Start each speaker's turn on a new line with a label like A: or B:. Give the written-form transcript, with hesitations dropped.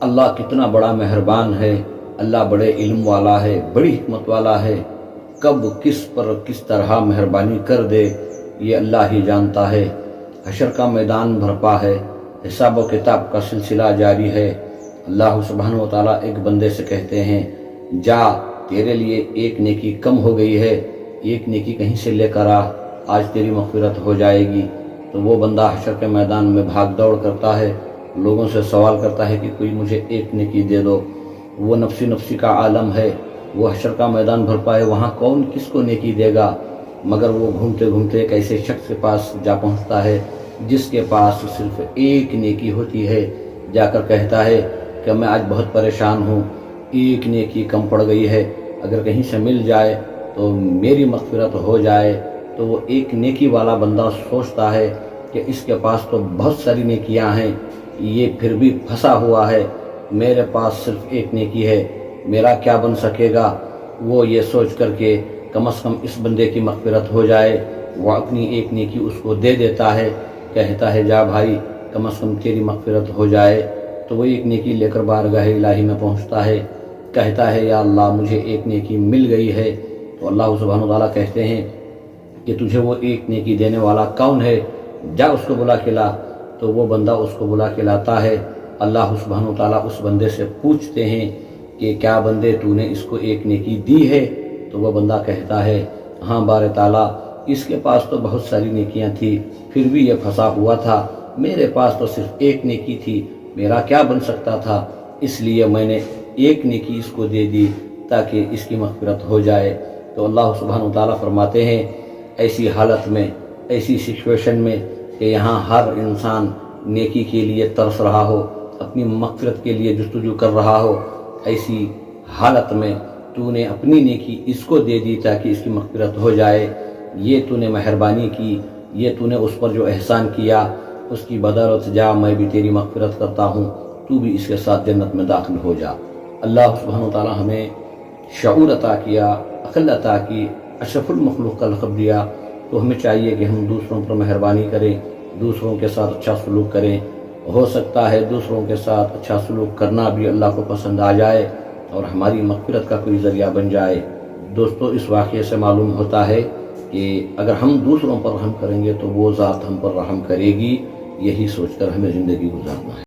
A: اللہ کتنا بڑا مہربان ہے، اللہ بڑے علم والا ہے، بڑی حکمت والا ہے، کب کس پر کس طرح مہربانی کر دے یہ اللہ ہی جانتا ہے۔ حشر کا میدان بھرپا ہے، حساب و کتاب کا سلسلہ جاری ہے۔ اللہ سبحانہ و تعالیٰ ایک بندے سے کہتے ہیں جا تیرے لیے ایک نیکی کم ہو گئی ہے، ایک نیکی کہیں سے لے کر آج تیری مغفرت ہو جائے گی۔ تو وہ بندہ حشر کے میدان میں بھاگ دوڑ کرتا ہے، لوگوں سے سوال کرتا ہے کہ کوئی مجھے ایک نیکی دے دو۔ وہ نفسی نفسی کا عالم ہے، وہ حشر کا میدان بھرپا ہے، وہاں کون کس کو نیکی دے گا؟ مگر وہ گھومتے گھومتے ایک ایسے شخص کے پاس جا پہنچتا ہے جس کے پاس صرف ایک نیکی ہوتی ہے۔ جا کر کہتا ہے کہ میں آج بہت پریشان ہوں، ایک نیکی کم پڑ گئی ہے، اگر کہیں سے مل جائے تو میری مغفرت ہو جائے۔ تو وہ ایک نیکی والا بندہ سوچتا ہے کہ اس کے پاس تو بہت ساری نیکیاں ہیں، یہ پھر بھی پھنسا ہوا ہے، میرے پاس صرف ایک نیکی ہے، میرا کیا بن سکے گا؟ وہ یہ سوچ کر کے کم از کم اس بندے کی مغفرت ہو جائے، وہ اپنی ایک نیکی اس کو دے دیتا ہے، کہتا ہے جا بھائی کم از کم تیری مغفرت ہو جائے۔ تو وہ ایک نیکی لے کر بارگاہ الہی میں پہنچتا ہے، کہتا ہے یا اللہ مجھے ایک نیکی مل گئی ہے۔ تو اللہ سبحانہ وتعالیٰ کہتے ہیں کہ تجھے وہ ایک نیکی دینے والا کون ہے، جا اس کو بلا کے لا۔ تو وہ بندہ اس کو بلا کے لاتا ہے۔ اللہ سبحانہ وتعالیٰ اس بندے سے پوچھتے ہیں کہ کیا بندے تو نے اس کو ایک نیکی دی ہے؟ تو وہ بندہ کہتا ہے ہاں بار تعالیٰ، اس کے پاس تو بہت ساری نیکیاں تھی، پھر بھی یہ پھنسا ہوا تھا، میرے پاس تو صرف ایک نیکی تھی، میرا کیا بن سکتا تھا، اس لیے میں نے ایک نیکی اس کو دے دی تاکہ اس کی مغفرت ہو جائے۔ تو اللہ سبحانہ وتعالیٰ فرماتے ہیں ایسی حالت میں، ایسی سچویشن میں کہ یہاں ہر انسان نیکی کے لیے ترس رہا ہو، اپنی مغفرت کے لیے جستجو کر رہا ہو، ایسی حالت میں تو نے اپنی نیکی اس کو دے دی تاکہ اس کی مغفرت ہو جائے۔ یہ تو نے مہربانی کی، یہ تو نے اس پر جو احسان کیا اس کی بدولت جا میں بھی تیری مغفرت کرتا ہوں، تو بھی اس کے ساتھ جنت میں داخل ہو جا۔ اللہ سبحانہ وتعالیٰ ہمیں شعور عطا کیا، عقل عطا کی، اشرف المخلوق کا لقب دیا، تو ہمیں چاہیے کہ ہم دوسروں پر مہربانی کریں، دوسروں کے ساتھ اچھا سلوک کریں۔ ہو سکتا ہے دوسروں کے ساتھ اچھا سلوک کرنا بھی اللہ کو پسند آ جائے اور ہماری مغفرت کا کوئی ذریعہ بن جائے۔ دوستو اس واقعے سے معلوم ہوتا ہے کہ اگر ہم دوسروں پر رحم کریں گے تو وہ ذات ہم پر رحم کرے گی، یہی سوچ کر ہمیں زندگی گزارنا ہے۔